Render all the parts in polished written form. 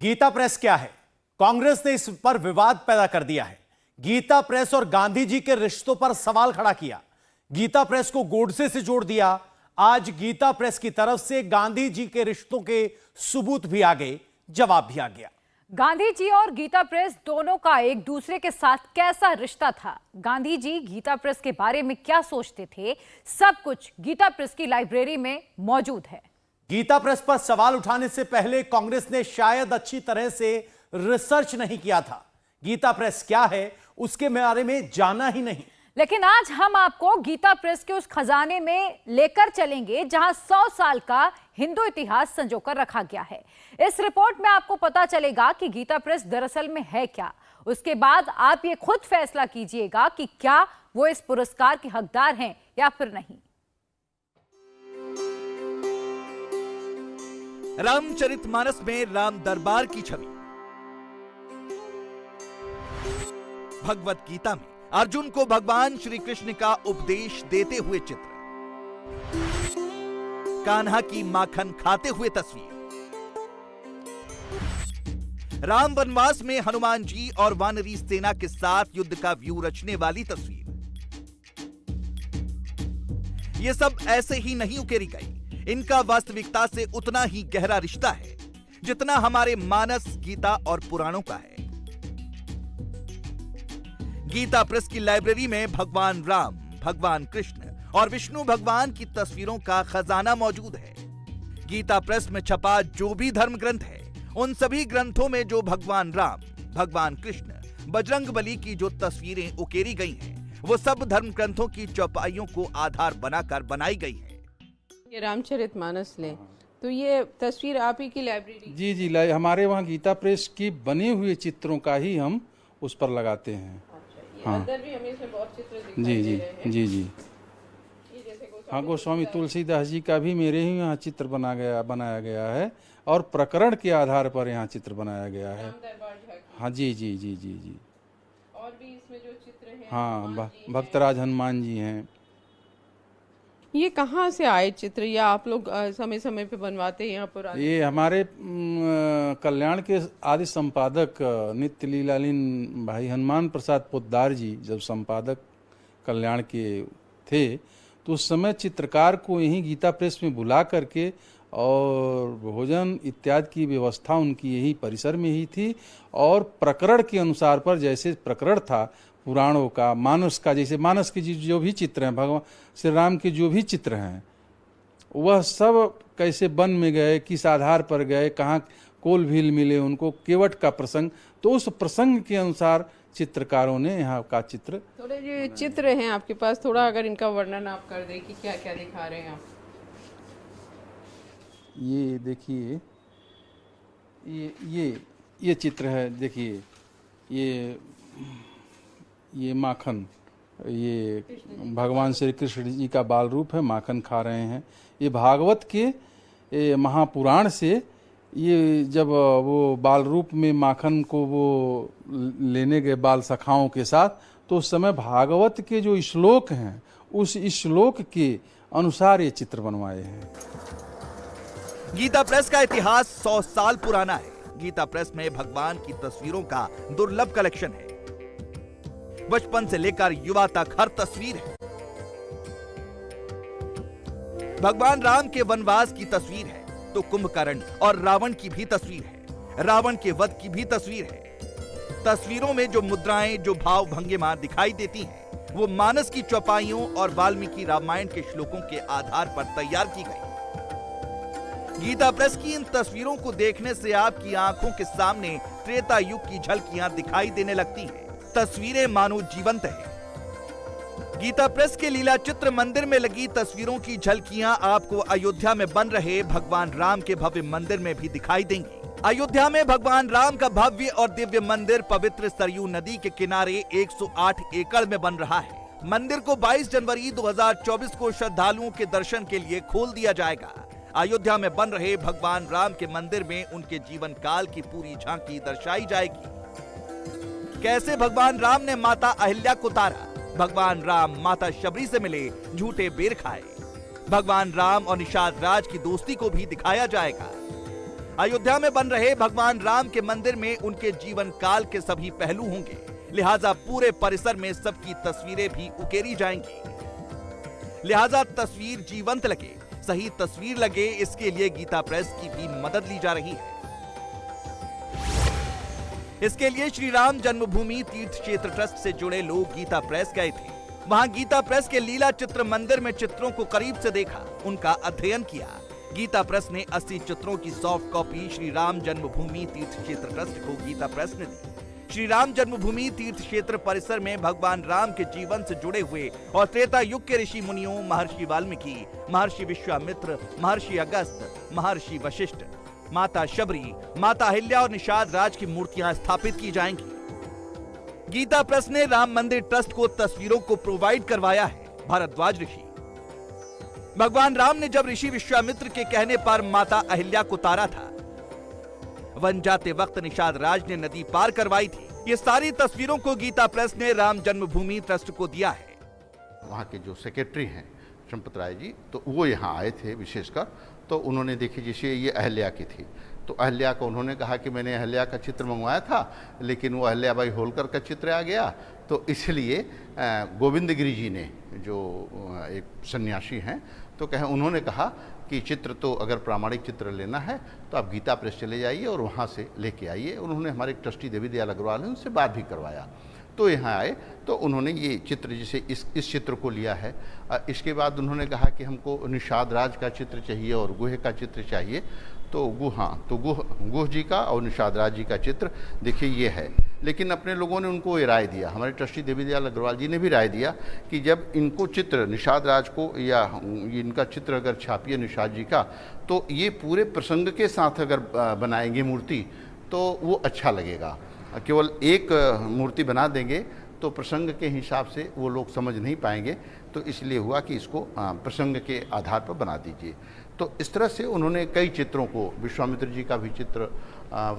Gita press क्या है? कांग्रेस ने इस पर विवाद पैदा कर दिया है। गीता प्रेस और गांधी जी के रिश्तों पर सवाल खड़ा किया। गीता प्रेस को गोडसे से जोड़ दिया। आज गीता प्रेस की तरफ से गांधी जी के रिश्तों के सबूत भी आ गए, जवाब भी आ गया। गांधी जी और गीता प्रेस दोनों का एक दूसरे के साथ कैसा रिश्ता था, गांधी जी गीता प्रेस के बारे में क्या सोचते थे, सब कुछ गीता प्रेस की लाइब्रेरी में मौजूद है। गीता प्रेस पर सवाल उठाने से पहले कांग्रेस ने शायद अच्छी तरह से रिसर्च नहीं किया था। गीता प्रेस क्या है उसके बारे में जाना ही नहीं। लेकिन आज हम आपको गीता प्रेस के उस खजाने में लेकर चलेंगे जहां 100 साल का हिंदू इतिहास संजोकर रखा गया है। इस रिपोर्ट में आपको पता चलेगा कि गीता प्रेस दरअसल में है क्या। उसके बाद आप ये खुद फैसला कीजिएगा कि क्या वो इस पुरस्कार के हकदार हैं या फिर नहीं। रामचरितमानस में राम दरबार की छवि, भगवत गीता में अर्जुन को भगवान श्री कृष्ण का उपदेश देते हुए चित्र, कान्हा की माखन खाते हुए तस्वीर, राम वनवास में हनुमान जी और वानरी सेना के साथ युद्ध का व्यू रचने वाली तस्वीर। ये सब ऐसे ही नहीं उकेरी गई, इनका वास्तविकता से उतना ही गहरा रिश्ता है जितना हमारे मानस, गीता और पुराणों का है। गीता प्रेस की लाइब्रेरी में भगवान राम, भगवान कृष्ण और विष्णु भगवान की तस्वीरों का खजाना मौजूद है। गीता प्रेस में छपा जो भी धर्म ग्रंथ है, उन सभी ग्रंथों में जो भगवान राम, भगवान कृष्ण, बजरंगबली की जो तस्वीरें उकेरी गई हैं, वो सब धर्म ग्रंथों की चौपाइयों को आधार बनाकर बनाई गई है। ये रामचरितमानस लें तो ये तस्वीर आप ही की लाइब्रेरी? जी, हमारे वहाँ गीता प्रेस की बने हुए चित्रों का ही हम उस पर लगाते हैं। हाँ। अंदर भी हमें इसमें बहुत चित्र दिखाई दे रहे हैं। जी। हाँ, गोस्वामी तुलसीदास जी का भी मेरे ही यहाँ चित्र बनाया गया है और प्रकरण के आधार पर यहाँ चित्र बनाया गया है। हाँ जी। और भी इसमें जो चित्र हैं, हाँ, भक्तराज हनुमान जी हैं। ये कहाँ से आए चित्र या आप लोग समय समय पे बनवाते हैं यहाँ पर? ये हमारे कल्याण के आदि संपादक नित्य लीलालीन भाई हनुमान प्रसाद पोद्दार जी जब संपादक कल्याण के थे तो उस समय चित्रकार को यहीं गीता प्रेस में बुला करके और भोजन इत्यादि की व्यवस्था उनकी यही परिसर में ही थी और प्रकरण के अनुसार पर जैसे प्रकरण था पुराणों का, मानस का, जैसे मानस के जो भी चित्र हैं, भगवान श्री राम के जो भी चित्र हैं, वह सब कैसे वन में गए, किस आधार पर गए, कहाँ कोल भील मिले उनको, केवट का प्रसंग, तो उस प्रसंग के अनुसार चित्रकारों ने यहाँ का चित्र। थोड़े जो चित्र हैं आपके पास, थोड़ा अगर इनका वर्णन आप कर दें कि क्या क्या दिखा रहे हैं आप? ये देखिए, ये चित्र है। देखिए ये माखन, ये भगवान श्री कृष्ण जी का बाल रूप है, माखन खा रहे हैं। ये भागवत के महापुराण से ये जब वो बाल रूप में माखन को वो लेने गए बाल सखाओं के साथ, तो उस समय भागवत के जो श्लोक हैं उस श्लोक के अनुसार ये चित्र बनवाए हैं। गीता प्रेस का इतिहास 100 साल पुराना है। गीता प्रेस में भगवान की तस्वीरों का दुर्लभ कलेक्शन है। बचपन से लेकर युवा तक हर तस्वीर है। भगवान राम के वनवास की तस्वीर है तो कुंभकर्ण और रावण की भी तस्वीर है, रावण के वध की भी तस्वीर है। तस्वीरों में जो मुद्राएं, जो भाव भंगिमा दिखाई देती हैं, वो मानस की चौपाइयों और वाल्मीकि रामायण के श्लोकों के आधार पर तैयार की गई। गीता प्रेस की इन तस्वीरों को देखने से आपकी आंखों के सामने त्रेता युग की झलकियां दिखाई देने लगती हैं। तस्वीरें मानो जीवंत है। गीता प्रेस के लीला चित्र मंदिर में लगी तस्वीरों की झलकियां आपको अयोध्या में बन रहे भगवान राम के भव्य मंदिर में भी दिखाई देंगी। अयोध्या में भगवान राम का भव्य और दिव्य मंदिर पवित्र सरयू नदी के किनारे 108 एकड़ में बन रहा है। मंदिर को 22 जनवरी 2024 को श्रद्धालुओं के दर्शन के लिए खोल दिया जाएगा। अयोध्या में बन रहे भगवान राम के मंदिर में उनके जीवन काल की पूरी झांकी दर्शाई जाएगी। कैसे भगवान राम ने माता अहिल्या को तारा, भगवान राम माता शबरी से मिले, झूठे बेर खाए, भगवान राम और निषाद राज की दोस्ती को भी दिखाया जाएगा। अयोध्या में बन रहे भगवान राम के मंदिर में उनके जीवन काल के सभी पहलू होंगे, लिहाजा पूरे परिसर में सबकी तस्वीरें भी उकेरी जाएंगी। लिहाजा तस्वीर जीवंत लगे, सही तस्वीर लगे, इसके लिए गीता प्रेस की भी मदद ली जा रही है। इसके लिए श्री राम जन्मभूमि तीर्थ क्षेत्र ट्रस्ट से जुड़े लोग गीता प्रेस गए थे। वहां गीता प्रेस के लीला चित्र मंदिर में चित्रों को करीब से देखा, उनका अध्ययन किया। गीता प्रेस ने 80 चित्रों की सॉफ्ट कॉपी श्री राम जन्मभूमि तीर्थ क्षेत्र ट्रस्ट को गीता प्रेस ने दी। श्री राम जन्मभूमि तीर्थ क्षेत्र परिसर में भगवान राम के जीवन से जुड़े हुए और त्रेता युग के ऋषि मुनियों महर्षि वाल्मीकि, महर्षि विश्वामित्र, महर्षि अगस्त, महर्षि वशिष्ठ, माता शबरी, माता अहिल्या और निषाद राज की मूर्तियां स्थापित की जाएंगी। गीता प्रेस ने राम मंदिर ट्रस्ट को तस्वीरों को प्रोवाइड करवाया है। भारद्वाज ऋषि, भगवान राम ने जब ऋषि विश्वामित्र के कहने पर माता अहिल्या को तारा था, वन जाते वक्त निषाद राज ने नदी पार करवाई थी। ये सारी तस्वीरों को गीता प्रेस ने राम जन्मभूमि ट्रस्ट को दिया है। वहाँ के जो सेक्रेटरी हैं चंपत राय जी, तो वो यहाँ आए थे विशेषकर, तो उन्होंने देखी जैसे ये अहिल्या की थी, तो अहिल्या को उन्होंने कहा कि मैंने अहिल्या का चित्र मंगवाया था लेकिन वो अहिल्याबाई होलकर का चित्र आ गया, तो इसलिए गोविंदगिरी जी ने, जो एक सन्यासी हैं, तो उन्होंने कहा कि चित्र तो अगर प्रामाणिक चित्र लेना है तो आप गीता प्रेस चले जाइए और वहाँ से लेके आइए। उन्होंने हमारे ट्रस्टी देवी दयाल अग्रवाल हैं, उनसे बात भी करवाया, तो यहाँ आए तो उन्होंने ये चित्र जैसे इस चित्र को लिया है। इसके बाद उन्होंने कहा कि हमको निषाद राज का चित्र चाहिए और गुह का चित्र चाहिए, तो गुह जी का और निषाद राज जी का चित्र देखिए ये है। लेकिन अपने लोगों ने उनको ये राय दिया, हमारे ट्रस्टी देवी दयाल अग्रवाल जी ने भी राय दिया कि जब इनको चित्र निषाद राज को या इनका चित्र अगर छापिए निषाद जी का, तो ये पूरे प्रसंग के साथ अगर बनाएंगे मूर्ति तो वो अच्छा लगेगा। केवल एक मूर्ति बना देंगे तो प्रसंग के हिसाब से वो लोग समझ नहीं पाएंगे, तो इसलिए हुआ कि इसको प्रसंग के आधार पर बना दीजिए। तो इस तरह से उन्होंने कई चित्रों को, विश्वामित्र जी का भी चित्र,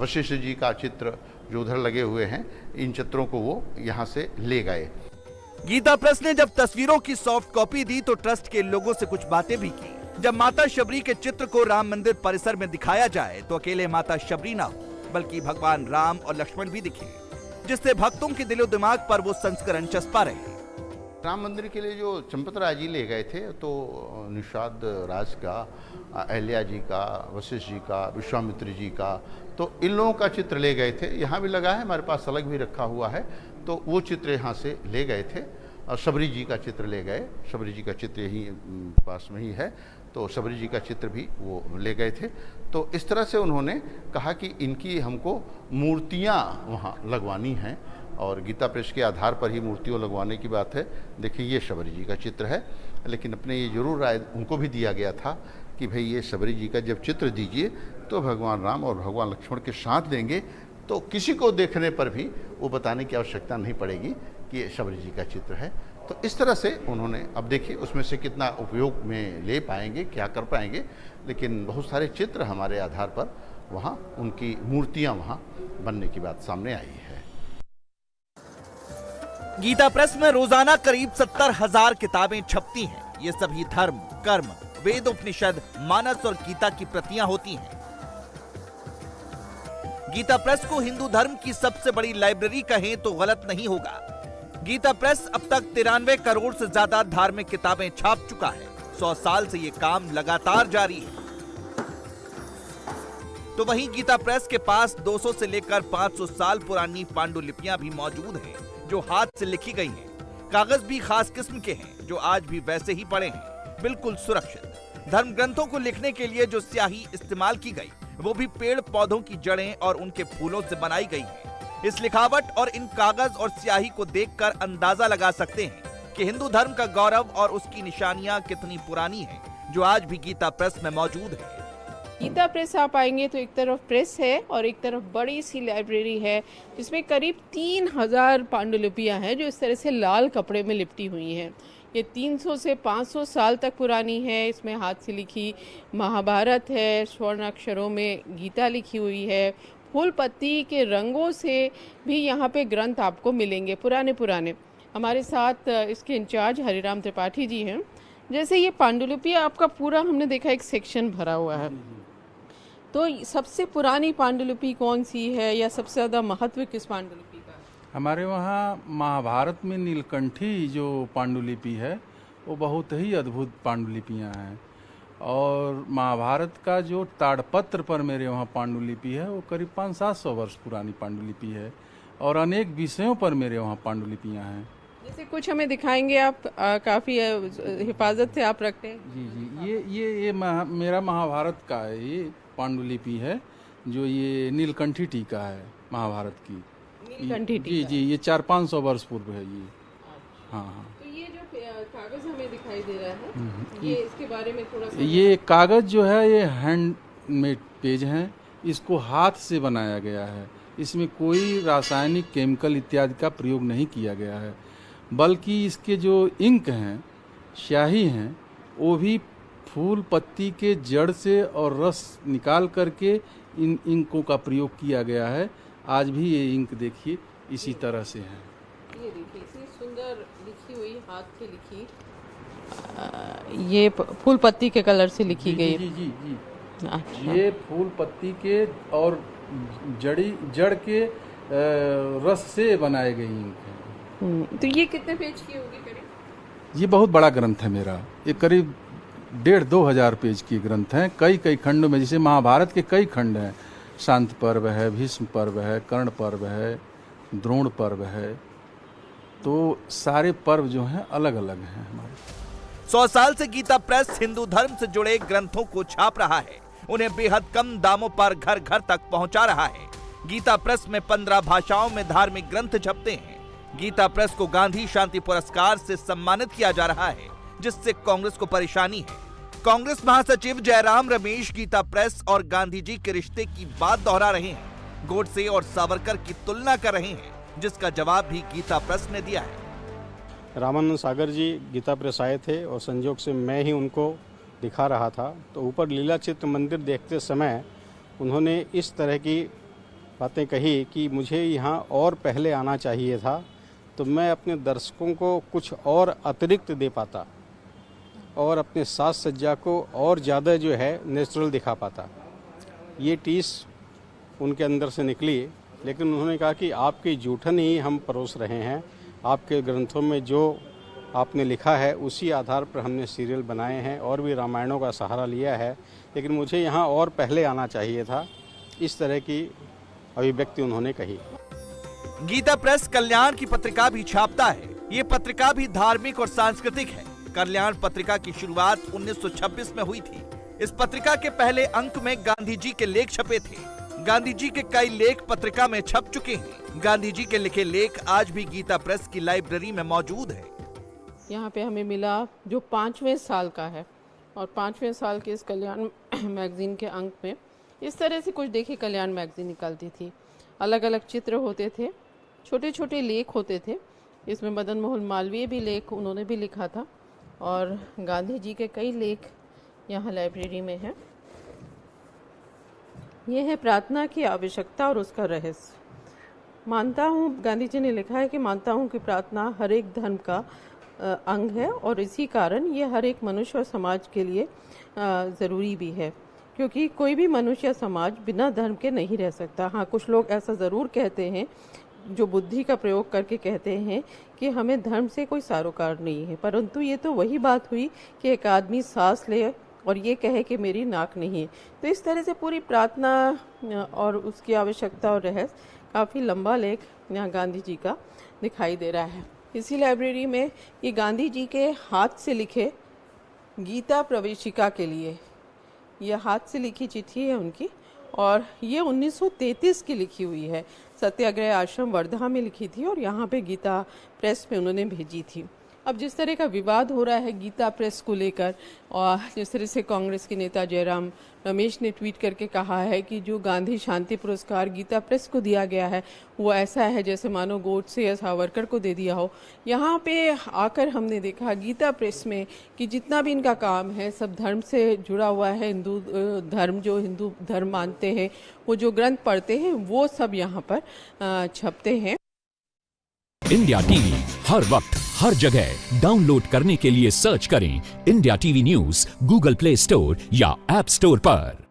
वशिष्ठ जी का चित्र जो उधर लगे हुए हैं, इन चित्रों को वो यहाँ से ले गए। गीता प्रेस ने जब तस्वीरों की सॉफ्ट कॉपी दी तो ट्रस्ट के लोगों से कुछ बातें भी की। जब माता शबरी के चित्र को राम मंदिर परिसर में दिखाया जाए तो अकेले माता शबरी ना हो बल्कि भगवान राम और लक्ष्मण भी दिखे, जिससे भक्तों के दिलो दिमाग पर वो संस्करण चस्पा रहे। राम मंदिर के लिए जो चंपत राय जी ले गए थे, तो निषाद राज का, अहिल्या जी का, वशिष्ठ जी का, विश्वामित्र जी का, तो इन लोगों का चित्र ले गए थे। यहाँ भी लगा है, हमारे पास अलग भी रखा हुआ है, तो वो चित्र यहाँ से ले गए थे। और शबरी जी का चित्र ले गए, शबरी जी का चित्र यहीं पास में ही है, तो शबरी जी का चित्र भी वो ले गए थे। तो इस तरह से उन्होंने कहा कि इनकी हमको मूर्तियाँ वहाँ लगवानी हैं और गीता प्रेस के आधार पर ही मूर्तियों लगवाने की बात है। देखिए ये शबरी जी का चित्र है, लेकिन अपने ये जरूर राय उनको भी दिया गया था कि भाई ये शबरी जी का जब चित्र दीजिए तो भगवान राम और भगवान लक्ष्मण के साथ देंगे, तो किसी को देखने पर भी वो बताने की आवश्यकता नहीं पड़ेगी कि ये शबरी जी का चित्र है। तो इस तरह से उन्होंने, अब देखिए उसमें से कितना उपयोग में ले पाएंगे, क्या कर पाएंगे, लेकिन बहुत सारे चित्र हमारे आधार पर वहाँ उनकी मूर्तियाँ वहाँ बनने की बात सामने आई है। गीता प्रेस में रोजाना करीब 70,000 किताबें छपती हैं। ये सभी धर्म, कर्म, वेद, उपनिषद, मानस और गीता की प्रतियां होती हैं। गीता प्रेस को हिंदू धर्म की सबसे बड़ी लाइब्रेरी कहें तो गलत नहीं होगा। गीता प्रेस अब तक 93 करोड़ से ज्यादा धार्मिक किताबें छाप चुका है। 100 साल से ये काम लगातार जारी है। तो वहीं गीता प्रेस के पास 200 से लेकर 500 साल पुरानी पांडुलिपियां भी मौजूद हैं, जो हाथ से लिखी गई हैं। कागज भी खास किस्म के हैं, जो आज भी वैसे ही पड़े हैं, बिल्कुल सुरक्षित। धर्म ग्रंथों को लिखने के लिए जो स्याही इस्तेमाल की गई, वो भी पेड़ पौधों की जड़ें और उनके फूलों से बनाई गई है। इस लिखावट और इन कागज और स्याही को देखकर अंदाजा लगा सकते हैं कि हिंदू धर्म का गौरव और उसकी निशानियां कितनी पुरानी हैं, जो आज भी गीता प्रेस में मौजूद है। गीता प्रेस आप आएंगे तो एक तरफ प्रेस है और एक तरफ बड़ी सी लाइब्रेरी है, जिसमें करीब 3000 पांडुलिपियां हैं जो इस तरह से लाल कपड़े में लिपटी हुई हैं। ये 300 से 500 साल तक पुरानी है। इसमें हाथ से लिखी महाभारत है, स्वर्ण अक्षरों में गीता लिखी हुई है। फूल पत्ती के रंगों से भी यहाँ पे ग्रंथ आपको मिलेंगे, पुराने। हमारे साथ इसके इंचार्ज हरिराम त्रिपाठी जी हैं। जैसे ये पांडुलिपि आपका पूरा हमने देखा एक सेक्शन भरा हुआ है, तो सबसे पुरानी पांडुलिपि कौन सी है या सबसे ज़्यादा महत्व किस पांडुलिपि का है? हमारे वहाँ महाभारत में नीलकंठी जो पांडुलिपि है वो बहुत ही अद्भुत पांडुलिपियाँ हैं, और महाभारत का जो ताड़पत्र पर मेरे वहाँ पांडुलिपि है वो करीब 500-700 वर्ष पुरानी पांडुलिपि है, और अनेक विषयों पर मेरे वहाँ पांडुलिपियाँ हैं। जैसे कुछ हमें दिखाएंगे आप, काफ़ी हिफाजत से आप रखते हैं। जी जी, ये मेरा महाभारत का है, ये पांडुलिपि है जो ये नीलकंठी टीका है महाभारत की। नीलकंठी जी टीका। जी, ये 400-500 वर्ष पूर्व है ये। हाँ हाँ, तो ये जो कागज हमें दिखाई दे रहा है, ये इसके बारे में थोड़ा सा। ये कागज जो है ये हैंडमेड पेज हैं, इसको हाथ से बनाया गया है, इसमें कोई रासायनिक केमिकल इत्यादि का प्रयोग नहीं किया गया है, बल्कि इसके जो इंक हैं, स्याही हैं, वो भी फूल पत्ती के जड़ से और रस निकाल करके इन इंकों का प्रयोग किया गया है। आज भी ये इंक देखिए इसी तरह से है। ये देखिए इतनी सुंदर लिखी हुई, हाथ से लिखी, ये फूल पत्ती के कलर से लिखी गई। जी जी जी, अच्छा। ये फूल पत्ती के और जड़ के रस से बनाए गए इंक हैं। तो ये कितने पेज की होगी करीब? ये बहुत बड़ा ग्रंथ है मेरा, ये करीब 1,500-2 हजार पेज की ग्रंथ हैं, कई खंडों में। जैसे महाभारत के कई खंड हैं, शांत पर्व है, भीष्म पर्व है, कर्ण पर्व है, द्रोण पर्व है, तो सारे पर्व जो हैं अलग अलग हैं हमारे। 100 साल से गीता प्रेस हिंदू धर्म से जुड़े ग्रंथों को छाप रहा है, उन्हें बेहद कम दामों पर घर घर तक पहुंचा रहा है। गीता प्रेस में 15 भाषाओं में धार्मिक ग्रंथ छपते हैं। गीता प्रेस को गांधी शांति पुरस्कार से सम्मानित किया जा रहा है, जिससे कांग्रेस को परेशानी है। कांग्रेस महासचिव जयराम रमेश गीता प्रेस और गांधी जी के रिश्ते की बात दोहरा रहे हैं, गोडसे और सावरकर की तुलना कर रहे हैं, जिसका जवाब भी गीता प्रेस ने दिया है। रामानंद सागर जी गीता प्रेस आए थे और संजोग से मैं ही उनको दिखा रहा था, तो ऊपर लीला चित्र मंदिर देखते समय उन्होंने इस तरह की बातें कही कि मुझे यहाँ और पहले आना चाहिए था, तो मैं अपने दर्शकों को कुछ और अतिरिक्त दे पाता और अपने साज सज्जा को और ज़्यादा जो है नेचुरल दिखा पाता। ये टीस उनके अंदर से निकली, लेकिन उन्होंने कहा कि आपकी जूठन ही हम परोस रहे हैं, आपके ग्रंथों में जो आपने लिखा है उसी आधार पर हमने सीरियल बनाए हैं और भी रामायणों का सहारा लिया है, लेकिन मुझे यहाँ और पहले आना चाहिए था। इस तरह की अभिव्यक्ति उन्होंने कही। गीता प्रेस कल्याण की पत्रिका भी छापता है। ये पत्रिका भी धार्मिक और सांस्कृतिक है। कल्याण पत्रिका की शुरुआत 1926 में हुई थी। इस पत्रिका के पहले अंक में गांधी जी के लेख छपे थे। गांधी जी के कई लेख पत्रिका में छप चुके हैं। गांधी जी के लिखे लेख आज भी गीता प्रेस की लाइब्रेरी में मौजूद है। यहाँ पे हमें मिला जो 5वें साल का है, और 5वें साल के इस कल्याण मैगजीन के अंक में इस तरह से कुछ देखिए कल्याण मैगजीन निकलती थी। अलग अलग चित्र होते थे, छोटे छोटे लेख होते थे। इसमें मदन मोहन मालवीय भी लेख उन्होंने भी लिखा था, और गांधी जी के कई लेख यहाँ लाइब्रेरी में हैं। ये है प्रार्थना की आवश्यकता और उसका रहस्य। मानता हूँ, गांधी जी ने लिखा है कि मानता हूँ कि प्रार्थना हर एक धर्म का अंग है, और इसी कारण ये हर एक मनुष्य और समाज के लिए ज़रूरी भी है, क्योंकि कोई भी मनुष्य या समाज बिना धर्म के नहीं रह सकता। हाँ, कुछ लोग ऐसा ज़रूर कहते हैं, जो बुद्धि का प्रयोग करके कहते हैं कि हमें धर्म से कोई सरोकार नहीं है, परंतु ये तो वही बात हुई कि एक आदमी सांस ले और ये कहे कि मेरी नाक नहीं है। तो इस तरह से पूरी प्रार्थना और उसकी आवश्यकता और रहस्य, काफ़ी लंबा लेख यहाँ गांधी जी का दिखाई दे रहा है। इसी लाइब्रेरी में ये गांधी जी के हाथ से लिखे गीता प्रवेशिका के लिए, यह हाथ से लिखी चिट्ठी है उनकी, और ये 1933 की लिखी हुई है। सत्याग्रह आश्रम वर्धा में लिखी थी और यहाँ पे गीता प्रेस में उन्होंने भेजी थी। अब जिस तरह का विवाद हो रहा है गीता प्रेस को लेकर, और जिस तरह से कांग्रेस के नेता जयराम रमेश ने ट्वीट करके कहा है कि जो गांधी शांति पुरस्कार गीता प्रेस को दिया गया है वो ऐसा है जैसे मानो गोडसे या सावरकर को दे दिया हो। यहाँ पे आकर हमने देखा गीता प्रेस में कि जितना भी इनका काम है सब धर्म से जुड़ा हुआ है। हिंदू धर्म, जो हिंदू धर्म मानते हैं, वो जो ग्रंथ पढ़ते हैं, वो सब यहाँ पर छपते हैं। इंडिया टीवी हर वक्त हर जगह डाउनलोड करने के लिए सर्च करें India TV news Google play store या ऐप स्टोर पर।